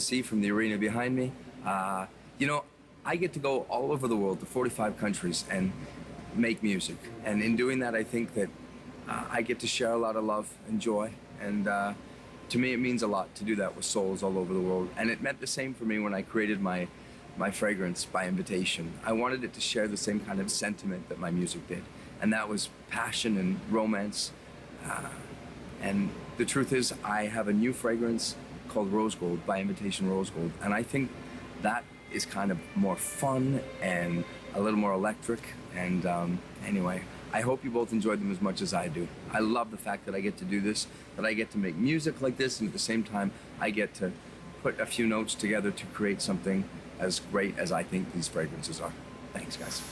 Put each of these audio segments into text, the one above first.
See from the arena behind me. You know, I get to go all over the world to 45 countries and make music. And in doing that, I think that I get to share a lot of love and joy. And to me, it means a lot to do that with souls all over the world. And it meant the same for me when I created my fragrance by invitation. I wanted it to share the same kind of sentiment that my music did. And that was passion and romance. And the truth is, I have a new fragrance called Rose Gold, by invitation Rose Gold. And I think that is kind of more fun and a little more electric. And anyway, I hope you both enjoyed them as much as I do. I love the fact that I get to do this, that I get to make music like this, and at the same time, I get to put a few notes together to create something as great as I think these fragrances are. Thanks, guys.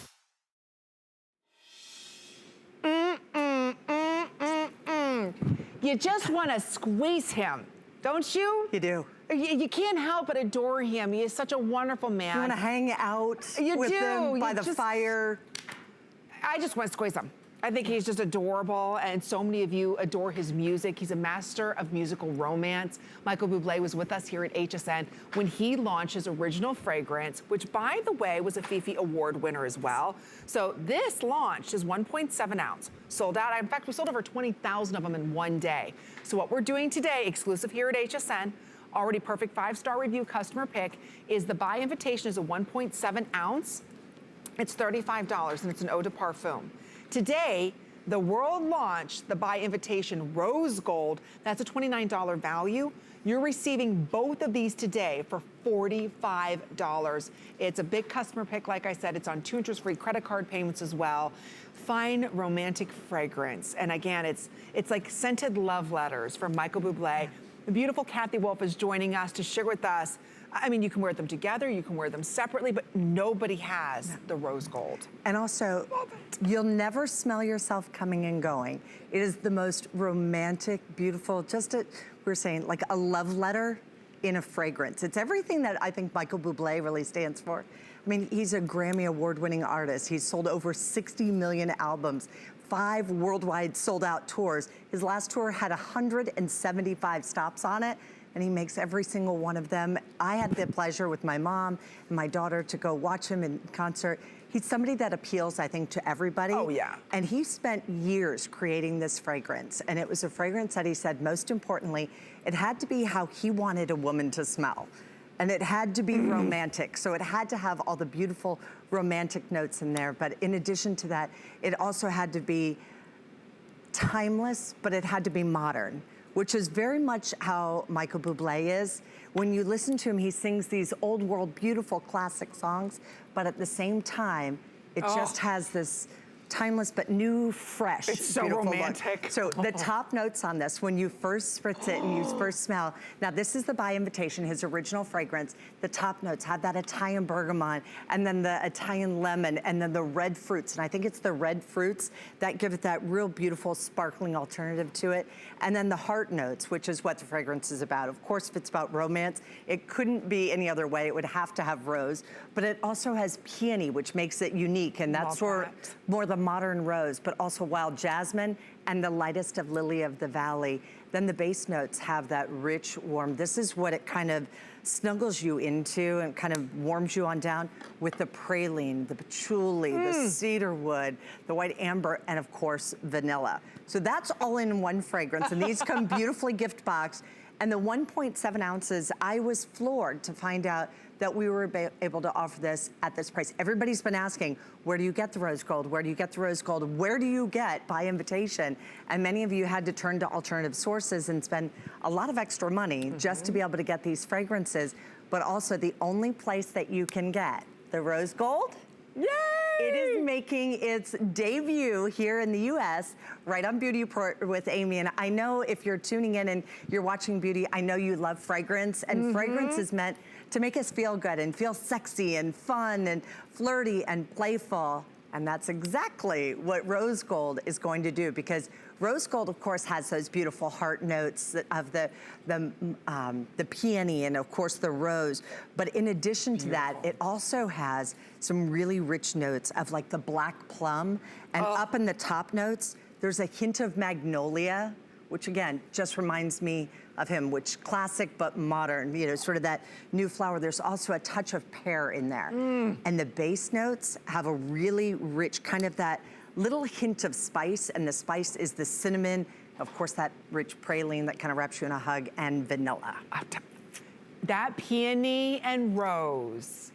You just want to squeeze him, don't you? You do. You can't help but adore him. He is such a wonderful man. You want to hang out with him by the fire. I just want to squeeze him. I think he's just adorable, and so many of you adore his music. He's a master of musical romance. Michael Bublé was with us here at HSN when he launched his original fragrance, which, by the way, was a Fifi Award winner as well. So this launched as 1.7 ounce, sold out. In fact, we sold over 20,000 of them in one day. So what we're doing today, exclusive here at HSN, already perfect 5-star review customer pick, is the by invitation is a 1.7 ounce. It's $35, and it's an eau de parfum. Today, the world launched the by invitation Rose Gold. That's a $29 value. You're receiving both of these today for $45. It's a big customer pick, like I said. It's on 2 interest-free credit card payments as well. Fine romantic fragrance. And again, it's like scented love letters from Michael Bublé. The beautiful Kathy Wolf is joining us to share with us. I mean, you can wear them together, you can wear them separately, but nobody has the Rose Gold. And also, you'll never smell yourself coming and going. It is the most romantic, beautiful, we're saying, like a love letter in a fragrance. It's everything that I think Michael Bublé really stands for. I mean, he's a Grammy award-winning artist. He's sold over 60 million albums, 5 worldwide sold-out tours. His last tour had 175 stops on it, and he makes every single one of them. I had the pleasure with my mom and my daughter to go watch him in concert. He's somebody that appeals, I think, to everybody. Oh, yeah. And he spent years creating this fragrance, and it was a fragrance that he said, most importantly, it had to be how he wanted a woman to smell. And it had to be romantic, so it had to have all the beautiful romantic notes in there. But in addition to that, it also had to be timeless, but it had to be modern, which is very much how Michael Bublé is. When you listen to him, he sings these old world, beautiful classic songs, but at the same time, it just has this timeless but new, fresh, it's so romantic. So the top notes on this, when you first spritz it and you first smell, now this is the by invitation, his original fragrance. The top notes have that Italian bergamot, and then the Italian lemon, and then the red fruits. And I think it's the red fruits that give it that real beautiful, sparkling alternative to it. And then the heart notes, which is what the fragrance is about. Of course, if it's about romance, it couldn't be any other way. It would have to have rose. But it also has peony, which makes it unique. And that's more the modern rose, but also wild jasmine and the lightest of lily of the valley. Then the base notes have that rich, warm, this is what it kind of snuggles you into and kind of warms you on down with the praline, the patchouli, the cedar wood, the white amber, and of course, vanilla. So that's all in one fragrance, and these come beautifully gift boxed. And the 1.7 ounces, I was floored to find out that we were able to offer this at this price. Everybody's been asking, where do you get the Rose Gold? Where do you get the Rose Gold? Where do you get by invitation? And many of you had to turn to alternative sources and spend a lot of extra money just to be able to get these fragrances, but also the only place that you can get the Rose Gold. Yay! It is making its debut here in the US, right on Beauty Report with Amy. And I know if you're tuning in and you're watching Beauty, I know you love fragrance, and fragrance is meant to make us feel good and feel sexy and fun and flirty and playful. And that's exactly what Rose Gold is going to do, because Rose Gold, of course, has those beautiful heart notes of the peony and, of course, the rose. But in addition to that, it also has some really rich notes of like the black plum. And up in the top notes, there's a hint of magnolia, which again, just reminds me of him, which classic but modern, you know, sort of that new flower. There's also a touch of pear in there. And the base notes have a really rich, kind of that little hint of spice, and the spice is the cinnamon, of course, that rich praline that kind of wraps you in a hug, and vanilla. That peony and rose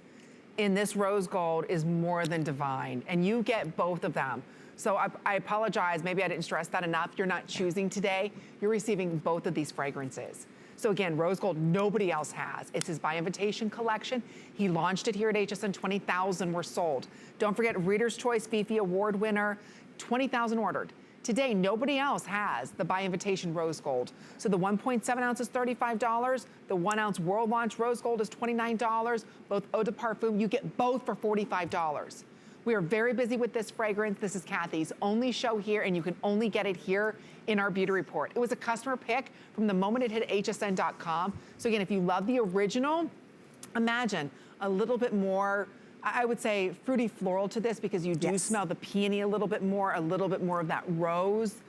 in this rose gold is more than divine, and you get both of them. So I apologize, maybe I didn't stress that enough. You're not choosing today, you're receiving both of these fragrances. So again, rose gold, nobody else has. It's his by invitation collection. He launched it here at HSN, 20,000 were sold. Don't forget, Reader's Choice Fifi Award winner, 20,000 ordered. Today, nobody else has the by invitation rose gold. So the 1.7 ounce is $35. The 1 ounce world launch rose gold is $29. Both eau de parfum, you get both for $45. We are very busy with this fragrance. This is Kathy's only show here, and you can only get it here in our beauty report. It was a customer pick from the moment it hit hsn.com. So again, if you love the original, imagine a little bit more, I would say fruity floral to this, because you do smell the peony a little bit more of that rose.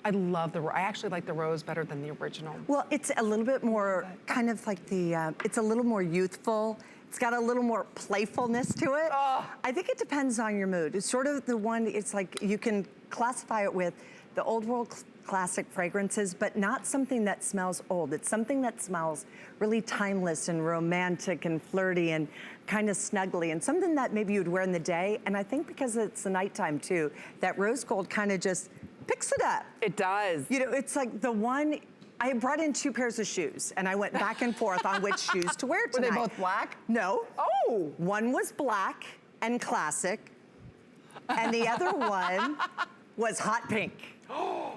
I love I actually like the rose better than the original. Well, it's a little bit more kind of like it's a little more youthful. It's got a little more playfulness to it. I think it depends on your mood. It's sort of the one, it's like you can classify it with the old world classic fragrances, but not something that smells old. It's something that smells really timeless and romantic and flirty and kind of snuggly, and something that maybe you'd wear in the day. And I think because it's the nighttime too, that rose gold kind of just picks it up. It does. You know, it's like the one, I brought in 2 pairs of shoes, and I went back and forth on which shoes to wear tonight. Were they both black? No. Oh. One was black and classic, and the other one was hot pink.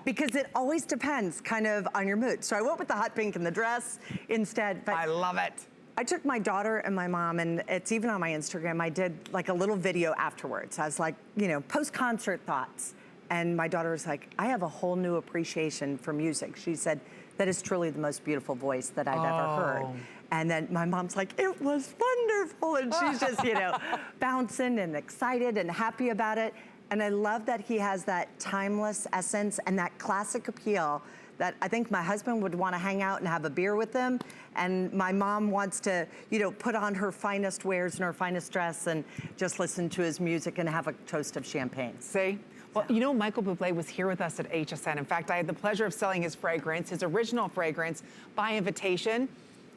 Because it always depends kind of on your mood. So I went with the hot pink in the dress instead. But I love it. I took my daughter and my mom, and it's even on my Instagram, I did like a little video afterwards. I was like, you know, post-concert thoughts. And my daughter was like, I have a whole new appreciation for music. She said, that is truly the most beautiful voice that I've ever heard. And then my mom's like, it was wonderful. And she's just, you know, bouncing and excited and happy about it. And I love that he has that timeless essence and that classic appeal that I think my husband would want to hang out and have a beer with him. And my mom wants to, you know, put on her finest wares and her finest dress and just listen to his music and have a toast of champagne. See? Well, you know, Michael Bublé was here with us at HSN. In fact, I had the pleasure of selling his fragrance, his original fragrance, by invitation.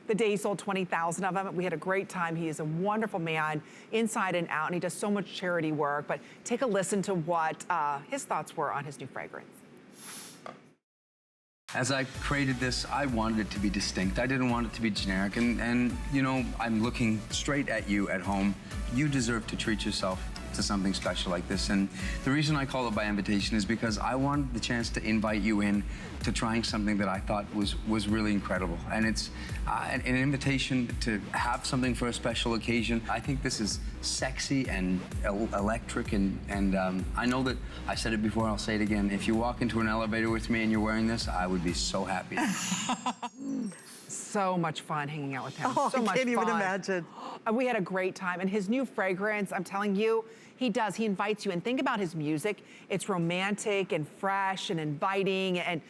The day he sold 20,000 of them. We had a great time. He is a wonderful man, inside and out, and he does so much charity work. But take a listen to what his thoughts were on his new fragrance. As I created this, I wanted it to be distinct. I didn't want it to be generic. And you know, I'm looking straight at you at home. You deserve to treat yourself to something special like this. And the reason I call it by invitation is because I wanted the chance to invite you in to trying something that I thought was really incredible. And it's an invitation to have something for a special occasion. I think this is sexy and electric, and I know that I said it before, I'll say it again. If you walk into an elevator with me and you're wearing this, I would be so happy. So much fun hanging out with him. Oh, so much I can't even fun. imagine. We had a great time, and his new fragrance, I'm telling you, he invites you, and think about his music. It's romantic and fresh and inviting and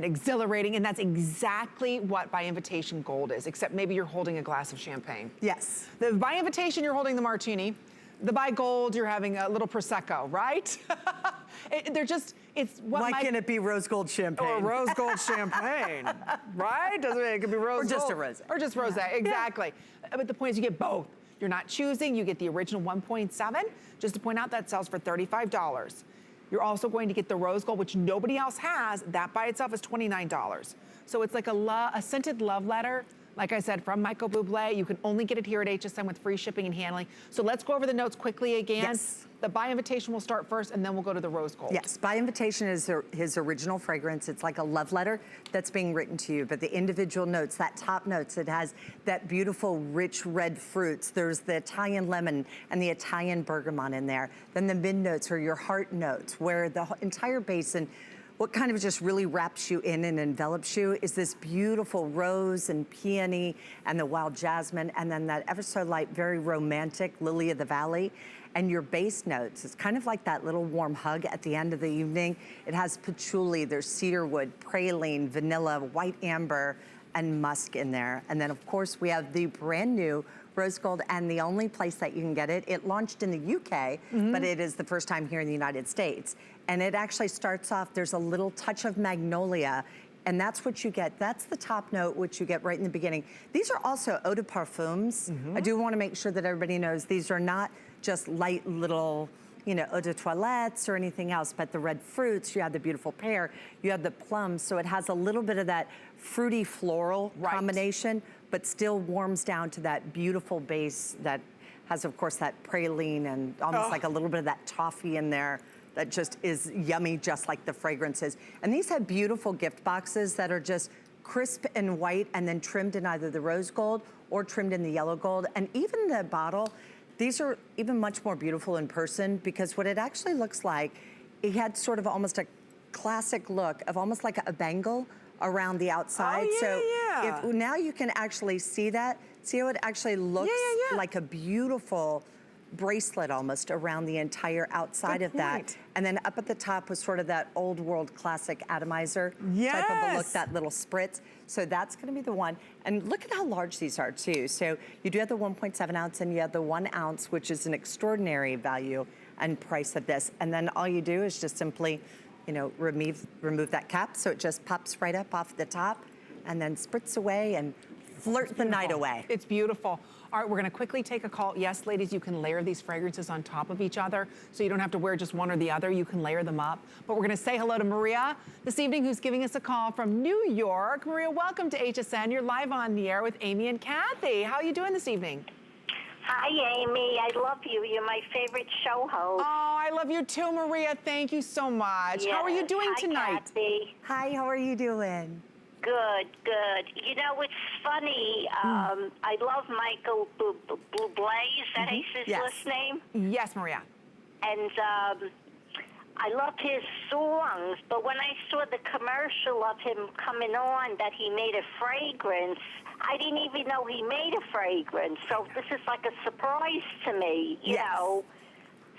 exhilarating, and that's exactly what by invitation gold is, except maybe you're holding a glass of champagne. Yes. The by invitation, you're holding the martini. The by gold, you're having a little Prosecco, right? It's what Why can't it be rose gold champagne? Or rose gold champagne, right? It could be rose gold. Or just a rosé. Or just rosé, exactly. But the point is you get both. You're not choosing, you get the original 1.7. Just to point out, that sells for $35. You're also going to get the rose gold, which nobody else has. That by itself is $29. So it's like a scented love letter. Like I said, from Michael Bublé. You can only get it here at HSN with free shipping and handling. So let's go over the notes quickly again. Yes. The by invitation will start first, and then we'll go to the rose gold. Yes, by invitation is his original fragrance. It's like a love letter that's being written to you, but the individual notes, that top notes, it has that beautiful, rich red fruits. There's the Italian lemon and the Italian bergamot in there. Then the mid notes are your heart notes, where the entire basin what kind of just really wraps you in and envelops you is this beautiful rose and peony and the wild jasmine, and then that ever so light, very romantic lily of the valley. And your base notes, it's kind of like that little warm hug at the end of the evening. It has patchouli, there's cedarwood, praline, vanilla, white amber, and musk in there. And then of course we have the brand new rose gold, and the only place that you can get it, it launched in the UK, but it is the first time here in the United States. And it actually starts off, there's a little touch of magnolia, and that's what you get. That's the top note, which you get right in the beginning. These are also eau de parfums. I do want to make sure that everybody knows these are not just light little, you know, eau de toilettes or anything else, but the red fruits, you have the beautiful pear, you have the plum, so it has a little bit of that fruity floral combination, but still warms down to that beautiful base that has, of course, that praline and almost like a little bit of that toffee in there that just is yummy, just like the fragrances. And these have beautiful gift boxes that are just crisp and white and then trimmed in either the rose gold or trimmed in the yellow gold. And even the bottle, these are even much more beautiful in person, because what it actually looks like, it had sort of almost a classic look of almost like a bangle around the outside. If now you can actually see that. See how it actually looks like a beautiful bracelet almost around the entire outside of that. And then up at the top was sort of that old world classic atomizer type of a look, that little spritz. So that's gonna be the one. And look at how large these are too. So you do have the 1.7 ounce and you have the 1 ounce, which is an extraordinary value and price of this. And then all you do is just simply, you know, remove that cap, so it just pops right up off the top and then spritz away and flirt the night away. It's beautiful. All right, we're gonna quickly take a call. Yes, ladies, you can layer these fragrances on top of each other, so you don't have to wear just one or the other. You can layer them up. But we're gonna say hello to Maria this evening, who's giving us a call from New York. Maria, welcome to HSN. You're live on the air with Amy and Kathy. How are you doing this evening? Hi, Amy. I love you. You're my favorite show host. Oh, I love you too, Maria. Thank you so much. How are you doing tonight? Kathy. Hi, how are you doing? Good, good. You know, it's funny. I love Michael Bublé. Is that his last name? Yes, Maria. And I love his songs, but when I saw the commercial of him coming on that he made a fragrance, I didn't even know he made a fragrance. So this is like a surprise to me, you know.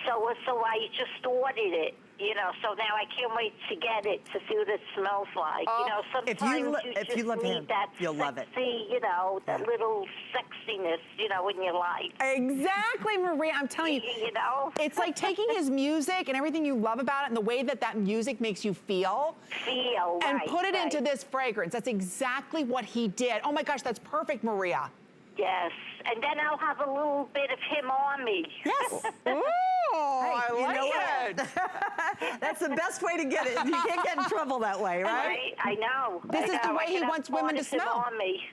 So I just ordered it, you know. So now I can't wait to get it to see what it smells like. You know, sometimes if you love him, that you'll love it. You know, that little sexiness, you know, in your life. Exactly, Maria. I'm telling you. You know, it's like taking his music and everything you love about it and the way that that music makes you feel, and put it into this fragrance. That's exactly what he did. Oh my gosh, that's perfect, Maria. Yes, and then I'll have a little bit of him on me. Yes. Ooh, I like it. That's the best way to get it. You can't get in trouble that way, right? I know. This is the way he wants women to smell. On me.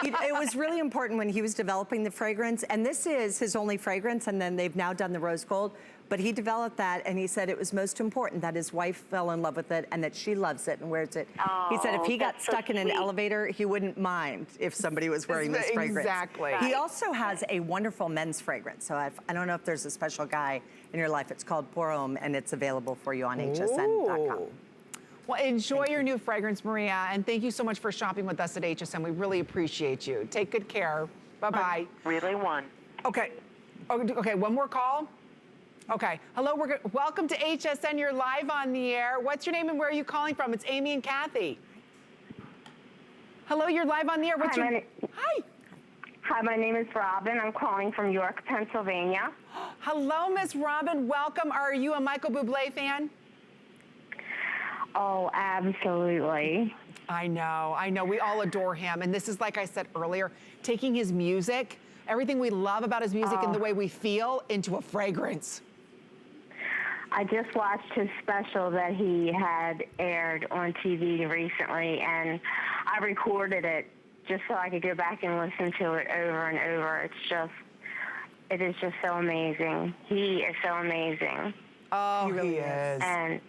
It was really important when he was developing the fragrance, and this is his only fragrance, and then they've now done the rose gold. But he developed that, and he said it was most important that his wife fell in love with it and that she loves it and wears it. He said if he got stuck in an elevator, he wouldn't mind if somebody was wearing this fragrance. Exactly. He also has a wonderful men's fragrance. So I don't know if there's a special guy in your life. It's called Parfum, and it's available for you on hsn.com. Well, enjoy your new fragrance, Maria, and thank you so much for shopping with us at HSN. We really appreciate you. Take good care. Bye-bye. Really won. Okay. Okay, one more call. Okay, hello, welcome to HSN. You're live on the air. What's your name and where are you calling from? It's Amy and Kathy. Hello, you're live on the air. What's your name? Hi. Hi, my name is Robin. I'm calling from York, Pennsylvania. Hello, Miss Robin. Welcome. Are you a Michael Bublé fan? Oh, absolutely. I know. We all adore him. And this is, like I said earlier, taking his music, everything we love about his music and the way we feel, into a fragrance. I just watched his special that he had aired on TV recently, and I recorded it just so I could go back and listen to it over and over. It is just so amazing. He is so amazing. Oh, he really is. And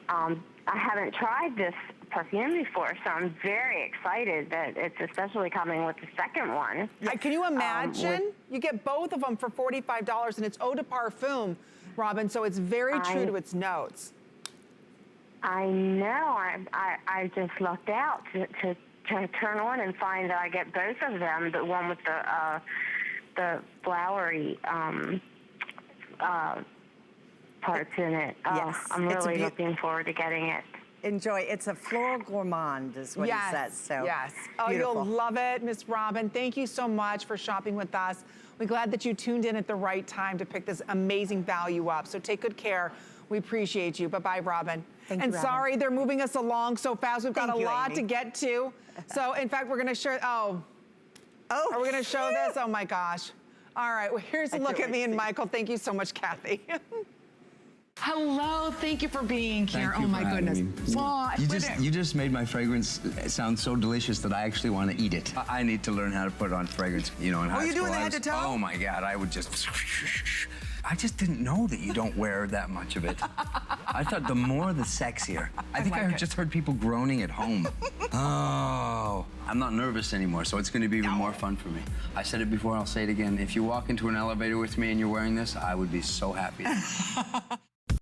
I haven't tried this perfume before, so I'm very excited that it's especially coming with the second one. Can you imagine? You get both of them for $45, and it's eau de parfum, Robin, so it's very true to its notes. I know. I just lucked out to turn on and find that I get both of them. The one with the flowery parts in it. Yes, I'm really looking forward to getting it. Enjoy. It's a floral gourmand is what he says. So yes. Oh, beautiful. you'll love it, Miss Robin. Thank you so much for shopping with us. We're glad that you tuned in at the right time to pick this amazing value up. So take good care. We appreciate you. Bye-bye, Robin. Thank and you, Robin. sorry, they're moving us along so fast. We've got a lot to get to. So, in fact, we're going to show, are we going to show this? Oh, my gosh. All right, well, here's a look at me and Michael. Thank you so much, Kathy. Hello, thank you for being here. Thank you Oh my for having goodness. me. Well, You just made my fragrance sound so delicious that I actually want to eat it. I need to learn how to put on fragrance, you know, in high school. you're doing the I head to was- toe? Oh my God, I would just... I just didn't know that you don't wear that much of it. I thought the more, the sexier. I think I just heard people groaning at home. Oh, I'm not nervous anymore, so it's going to be even more fun for me. I said it before, I'll say it again. If you walk into an elevator with me and you're wearing this, I would be so happy.